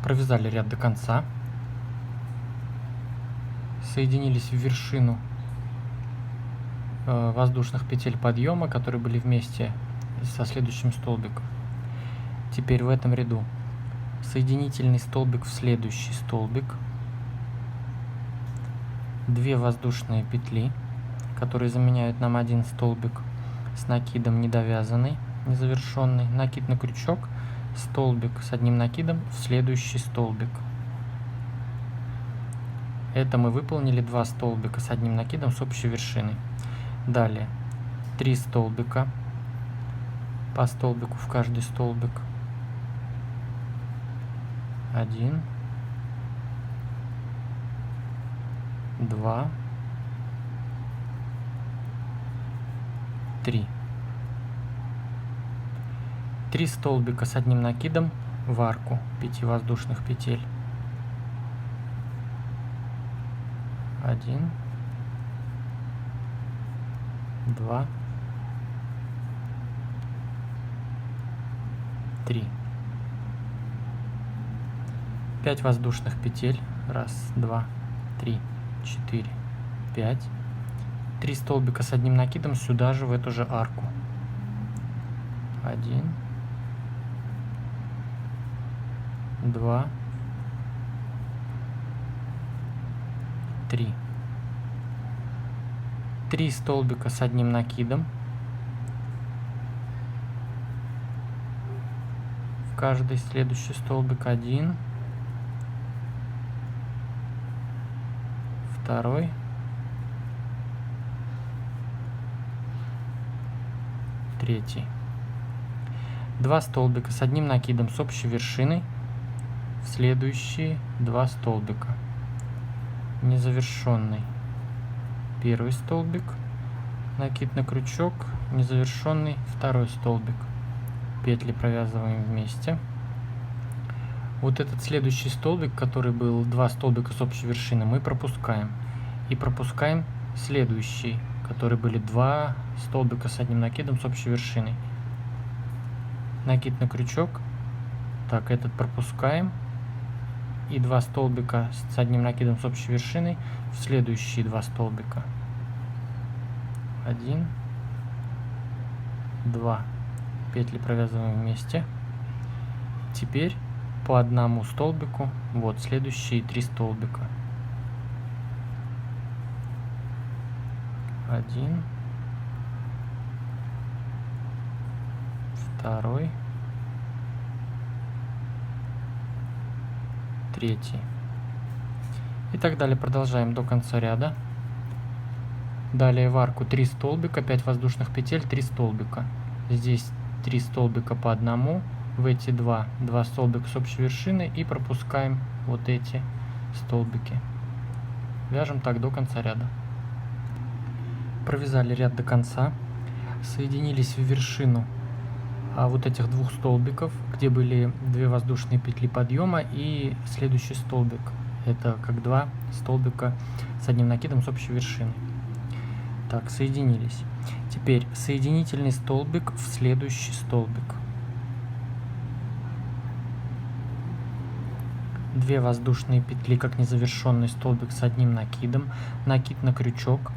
Провязали ряд до конца, соединились в вершину воздушных петель подъема, которые были вместе со следующим столбиком. Теперь в этом ряду соединительный столбик в следующий столбик, 2 воздушные петли, которые заменяют нам один столбик с накидом недовязанный, незавершенный, накид на крючок, столбик с одним накидом в следующий столбик. Это мы выполнили 2 столбика с одним накидом с общей вершиной. Далее 3 столбика, по столбику в каждый столбик. 1, 2, 3. 3 столбика с одним накидом в арку 5 воздушных петель. 1, 2, 3. 5 воздушных петель. 1, 2, 3, 4, 5. 3 столбика с одним накидом сюда же, в эту же арку. 1, 2, 3. 3 столбика с одним накидом в каждый следующий столбик. 1, 2, 3. 2 столбика с одним накидом с общей вершиной в следующие 2 столбика. Незавершенный первый столбик, накид на крючок, незавершенный второй столбик. Петли провязываем вместе. Вот этот следующий столбик, который был 2 столбика с общей вершины, мы пропускаем. И пропускаем следующий, которые были 2 столбика с одним накидом с общей вершиной. Накид на крючок. Так, этот пропускаем. И 2 столбика с одним накидом с общей вершиной в следующие 2 столбика. 1, 2. Петли провязываем вместе. Теперь по одному столбику, вот следующие 3 столбика. 1, 2, 3. И так далее. Продолжаем до конца ряда. Далее в арку 3 столбика, 5 воздушных петель, 3 столбика. Здесь 3 столбика по одному, в эти 2 столбика с общей вершины и пропускаем вот эти столбики. Вяжем так до конца ряда. Провязали ряд до конца, соединились в вершину вот этих 2 столбиков, где были 2 воздушные петли подъема и следующий столбик. Это как 2 столбика с одним накидом с общей вершиной. Так, соединились. Теперь соединительный столбик в следующий столбик. 2 воздушные петли, как незавершенный столбик с одним накидом, накид на крючок,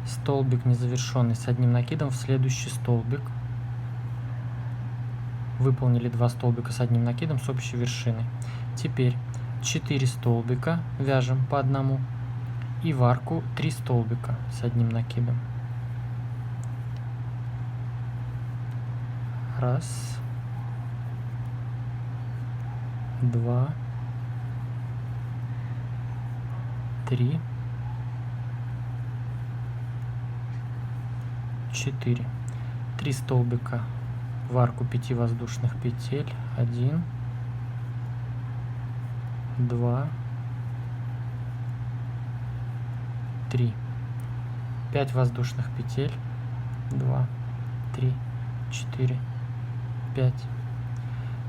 столбик незавершенный с одним накидом в следующий столбик. Выполнили 2 столбика с одним накидом с общей вершиной. Теперь 4 столбика вяжем по одному и в арку 3 столбика с одним накидом. 1, 2, 3, 4. 3 столбика в арку 5 воздушных петель. 1, 2, 3. 5 воздушных петель. 2, 3, 4, 5.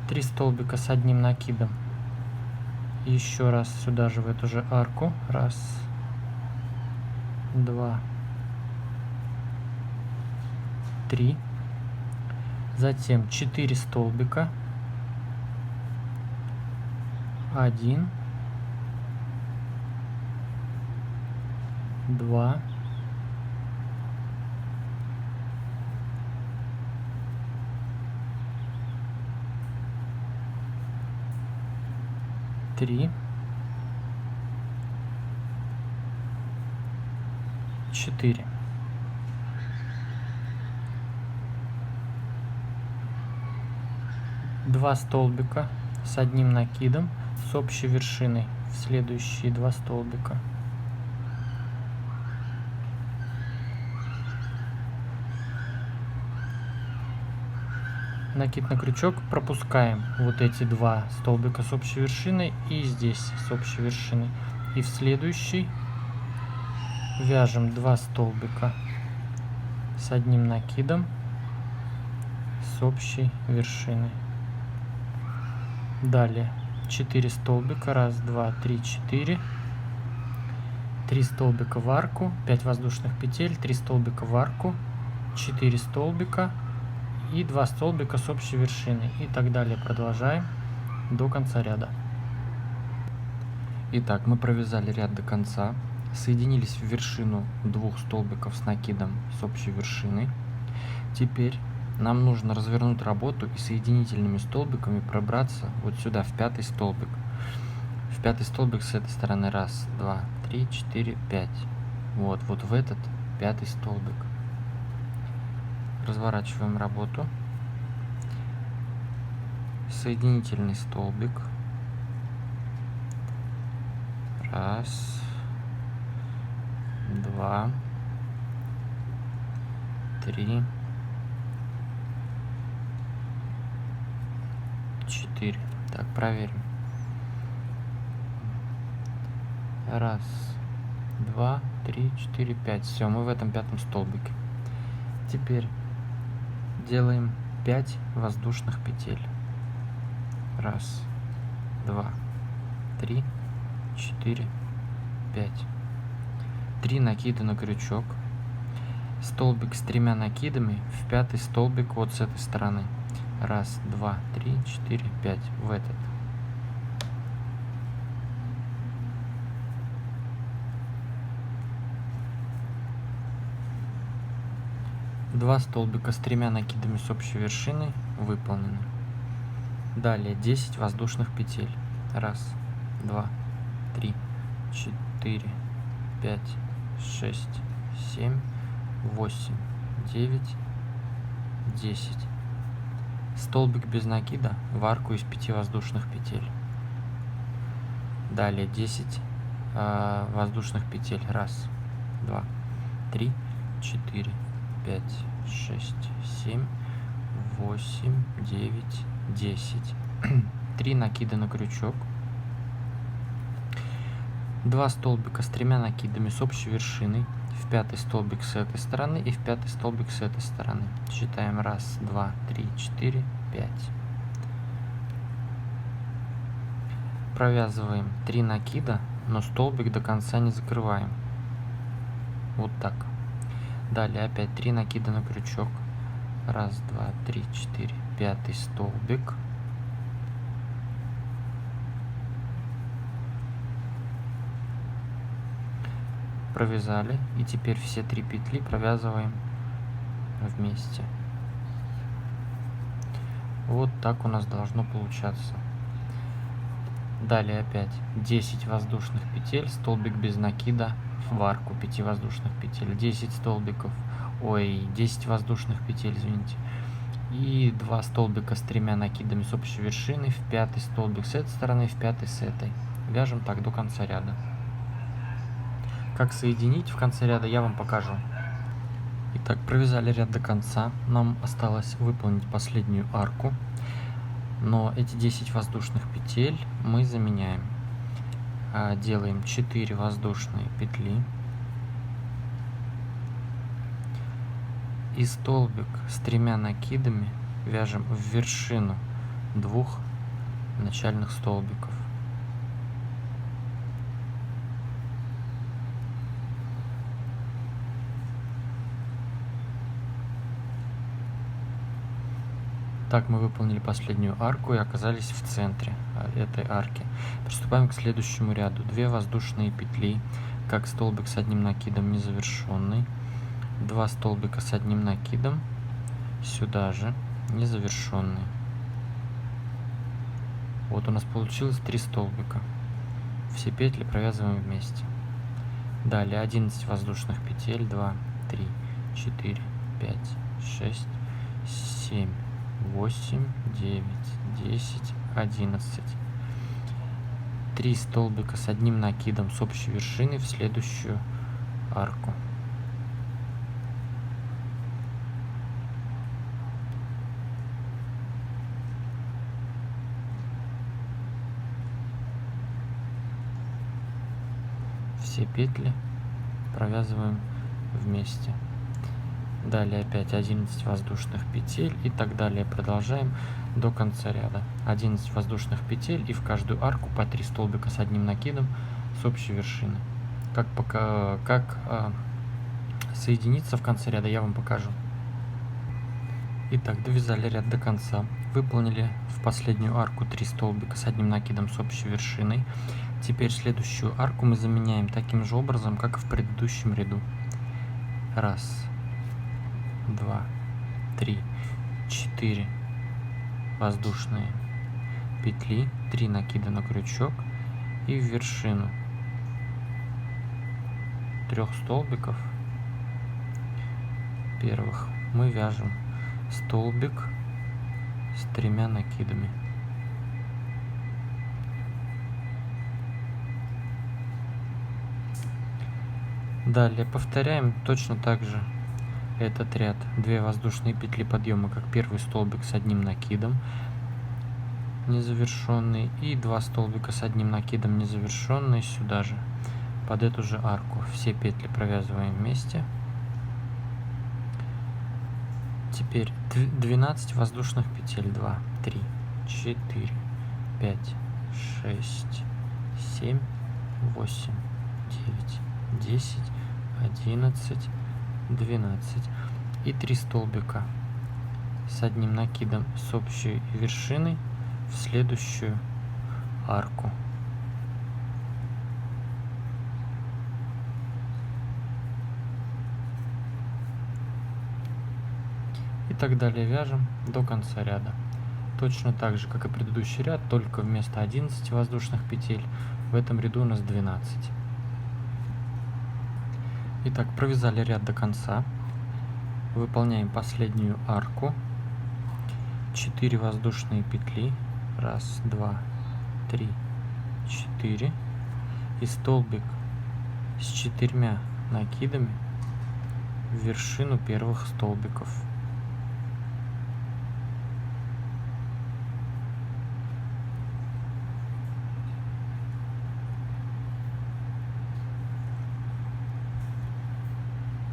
3 столбика с одним накидом. Еще раз сюда же, в эту же арку. 1, 2, 3. Затем 4 столбика 1, 2, 3, 4. Два столбика с одним накидом с общей вершиной в следующие два столбика. Накид на крючок, пропускаем вот эти два столбика с общей вершиной и здесь с общей вершиной. И в следующий вяжем два столбика с одним накидом с общей вершиной. Далее 4 столбика, 1, 2, 3, 4, 3 столбика в арку, 5 воздушных петель, 3 столбика в арку, 4 столбика и 2 столбика с общей вершиной, и так далее. Продолжаем до конца ряда. Итак, мы провязали ряд до конца, соединились в вершину двух столбиков с накидом с общей вершиной. Теперь нам нужно развернуть работу и соединительными столбиками пробраться вот сюда, в пятый столбик. В пятый столбик с этой стороны 1, 2, 3, 4, 5. Вот в этот пятый столбик. Разворачиваем работу. Соединительный столбик. 1, 2, 3, 4. Так, проверим. 1, 2, 3, 4, 5. Все, мы в этом пятом столбике. Теперь делаем 5 воздушных петель. 1, 2, 3, 4, 5. 3 накида на крючок. Столбик с 3 накидами в пятый столбик вот с этой стороны. 1, 2, 3, 4, 5. В этот. Два столбика с 3 накидами с общей вершиной выполнены. Далее 10 воздушных петель. 1, 2, 3, 4, 5, 6, 7, 8, 9, 10. Столбик без накида в арку из 5 воздушных петель. Далее 10 воздушных петель. 1, 2, 3, 4, 5, 6, 7, 8, 9, 10. 3 накида на крючок. 2 столбика с 3 накидами с общей вершиной в пятый столбик с этой стороны и в пятый столбик с этой стороны. Считаем 1, 2, 3, 4, 5. Провязываем 3 накида, но столбик до конца не закрываем. Вот так. Далее опять 3 накида на крючок. 1, 2, 3, 4, пятый столбик. Провязали, и теперь все 3 петли провязываем вместе. Вот так у нас должно получаться. Далее опять 10 воздушных петель, столбик без накида в арку 5 воздушных петель, 10 столбиков, 10 воздушных петель, извините, и 2 столбика с 3 накидами с общей вершиной в пятый столбик с этой стороны, в пятый с этой. Вяжем так до конца ряда. Как соединить в конце ряда, я вам покажу. Итак, провязали ряд до конца. Нам осталось выполнить последнюю арку. Но эти 10 воздушных петель мы заменяем. Делаем 4 воздушные петли. И столбик с 3 накидами вяжем в вершину 2 начальных столбиков. Так мы выполнили последнюю арку и оказались в центре этой арки. Приступаем к следующему ряду. 2 воздушные петли, как столбик с одним накидом незавершенный, 2 столбика с одним накидом, сюда же незавершенный. Вот у нас получилось 3 столбика. Все петли провязываем вместе. Далее 11 воздушных петель, 2, 3, 4, 5, 6, 7, 8, 9, 10, 11. 3 столбика с одним накидом с общей вершины в следующую арку. Все петли провязываем вместе. Далее опять 11 воздушных петель и так далее. Продолжаем до конца ряда. 11 воздушных петель и в каждую арку по 3 столбика с одним накидом с общей вершины. Как соединиться в конце ряда, я вам покажу. Итак, довязали ряд до конца. Выполнили в последнюю арку 3 столбика с одним накидом с общей вершиной. Теперь следующую арку мы заменяем таким же образом, как и в предыдущем ряду. 1, 2, 3, 4 воздушные петли, 3 накида на крючок и в вершину 3 столбиков первых мы вяжем столбик с 3 накидами. Далее повторяем точно так же этот ряд. 2 воздушные петли подъема, как первый столбик с одним накидом незавершенный, и 2 столбика с одним накидом незавершенный сюда же под эту же арку. Все петли провязываем вместе. Теперь 12 воздушных петель. 2, 3, 4, 5, 6, 7, 8, 9, 10, 11, 12 и 3 столбика с одним накидом с общей вершиной в следующую арку. И так далее вяжем до конца ряда. Точно так же, как и предыдущий ряд, только вместо 11 воздушных петель в этом ряду у нас 12. Итак, провязали ряд до конца. Выполняем последнюю арку. 4 воздушные петли. 1, 2, 3, 4. И столбик с 4 накидами в вершину первых столбиков.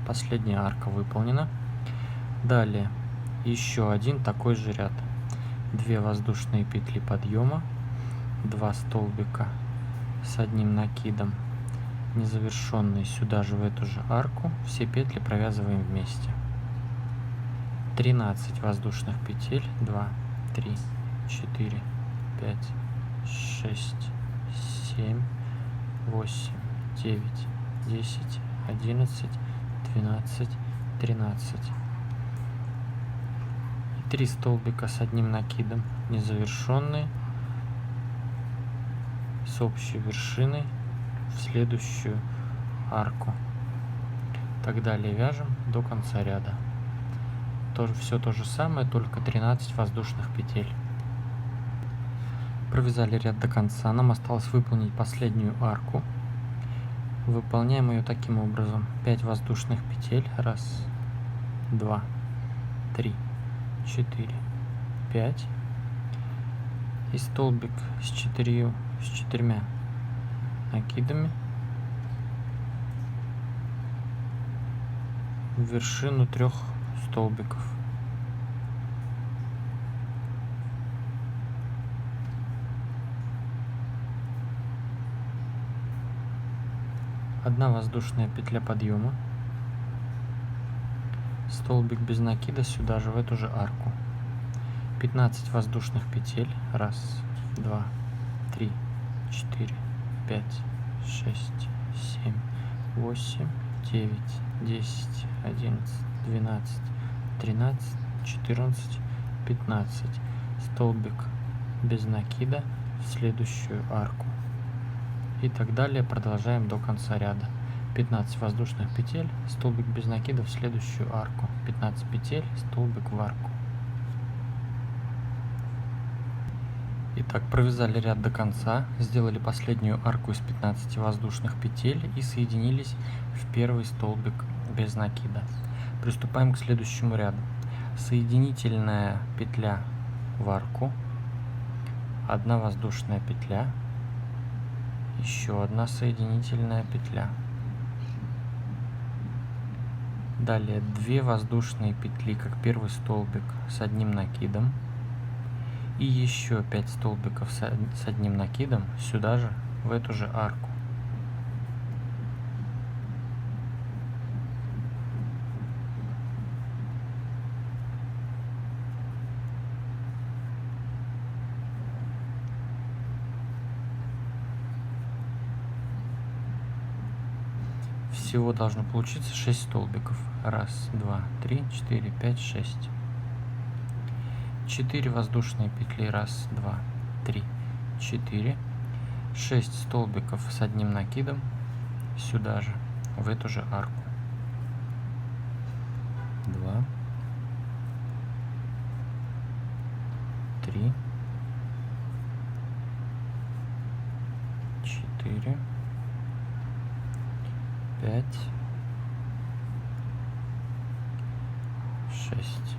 Последняя арка выполнена. Далее еще один такой же ряд. 2 воздушные петли подъема, 2 столбика с одним накидом незавершенный сюда же в эту же арку. Все петли провязываем вместе. 13 воздушных петель. 2, 3, 4, 5, 6, 7, 8, 9, 10, 11, 12, 13. И 3 столбика с одним накидом незавершенные с общей вершиной в следующую арку. Так далее вяжем до конца ряда. Все то же самое, только 13 воздушных петель. Провязали ряд до конца. Нам осталось выполнить последнюю арку. Выполняем ее таким образом. 5 воздушных петель. 1, 2, 3, 4, 5. И столбик с 4 накидами в вершину 3 столбиков. Одна воздушная петля подъема, столбик без накида сюда же в эту же арку. 15 воздушных петель. 1, 2, 3, 4, 5, 6, 7, 8, 9, 10, 11, 12, 13, 14, 15. Столбик без накида в следующую арку. И так далее продолжаем до конца ряда. 15 воздушных петель, столбик без накида в следующую арку. 15 петель, столбик в арку. Итак, провязали ряд до конца, сделали последнюю арку из 15 воздушных петель и соединились в первый столбик без накида. Приступаем к следующему ряду. Соединительная петля в арку, 1 воздушная петля, еще 1 соединительная петля. Далее 2 воздушные петли, как первый столбик с 1 накидом. И еще 5 столбиков с 1 накидом сюда же, в эту же арку. Всего должно получиться 6 столбиков. 1, 2, 3, 4, 5, 6. 4 воздушные петли. 1, 2, 3, 4. 6 столбиков с 1 накидом сюда же, в эту же арку. 2, 3, 4, 5, 6.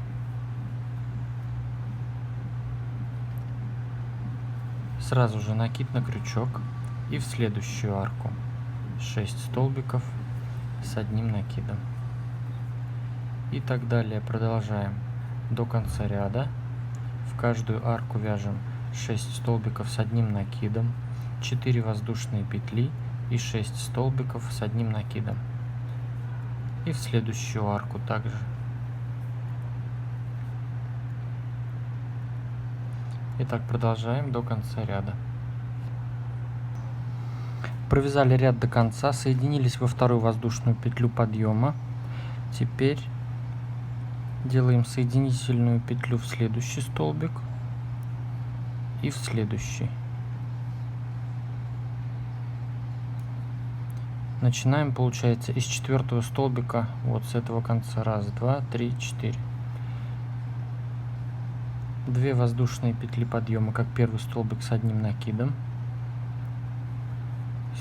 Сразу же накид на крючок и в следующую арку 6 столбиков с 1 накидом. И так далее продолжаем до конца ряда. В каждую арку вяжем 6 столбиков с 1 накидом, 4 воздушные петли и 6 столбиков с 1 накидом. И в следующую арку также. Итак, продолжаем до конца ряда. Провязали ряд до конца, соединились во вторую воздушную петлю подъема. Теперь делаем соединительную петлю в следующий столбик и в следующий. Начинаем, получается, из 4-го столбика, вот с этого конца. 1, 2, 3, 4. 2 воздушные петли подъема, как первый столбик с 1 накидом.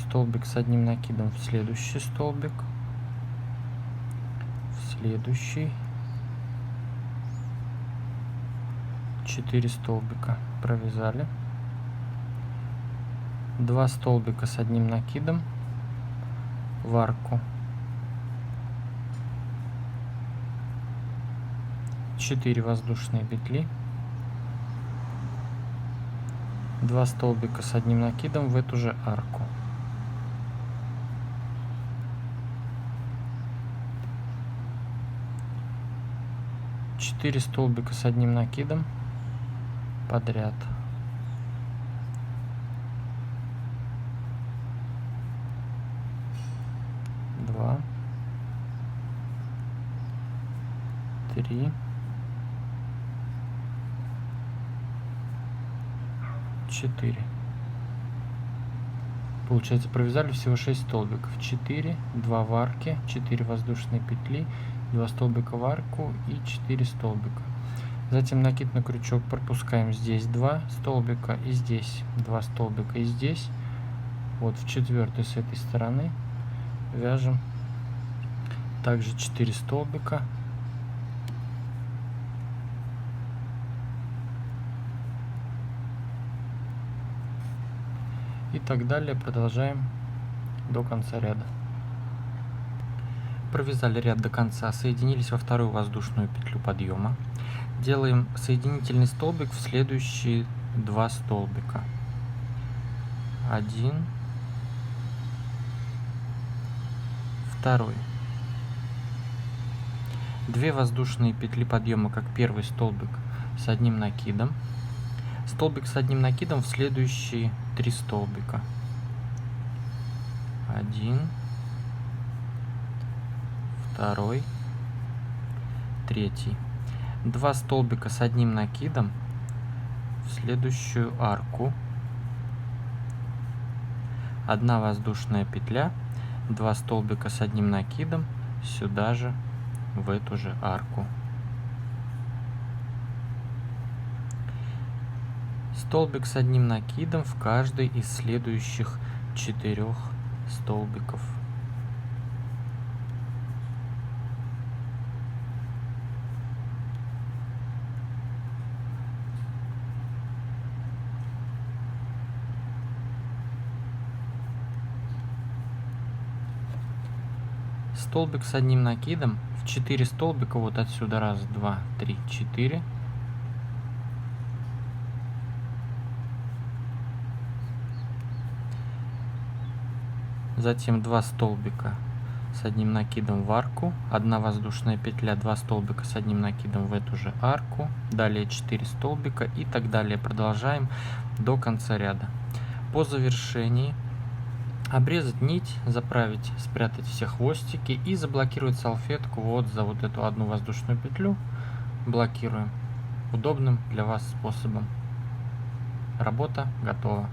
Столбик с 1 накидом в следующий столбик. В следующий. 4 столбика провязали. 2 столбика с 1 накидом в арку. 4 воздушные петли. 2 столбика с 1 накидом в эту же арку. Четыре столбика с 1 накидом подряд. Два, 3, 4. Получается, провязали всего 6 столбиков. 4, 2 в арке, 4 воздушные петли, 2 столбика в арку и 4 столбика. Затем накид на крючок пропускаем здесь 2 столбика и здесь 2 столбика и здесь. Вот в 4-й с этой стороны вяжем также 4 столбика. И так далее продолжаем до конца ряда. Провязали ряд до конца, соединились во вторую воздушную петлю подъема. Делаем соединительный столбик в следующие 2 столбика. 1, 2. 2 воздушные петли подъема, как первый столбик с 1 накидом. Столбик с 1 накидом в следующие 3 столбика. 1, 2, 3. 2 столбика с одним накидом в следующую арку. 1 воздушная петля, 2 столбика с одним накидом сюда же, в эту же арку. Столбик с одним накидом в каждый из следующих 4 столбиков. Столбик с одним накидом в 4 столбика, вот отсюда, 1, 2, 3, 4. Затем 2 столбика с одним накидом в арку, 1 воздушная петля, 2 столбика с одним накидом в эту же арку, далее 4 столбика и так далее. Продолжаем до конца ряда. По завершении обрезать нить, заправить, спрятать все хвостики и заблокировать салфетку вот за вот эту 1 воздушную петлю. Блокируем удобным для вас способом. Работа готова.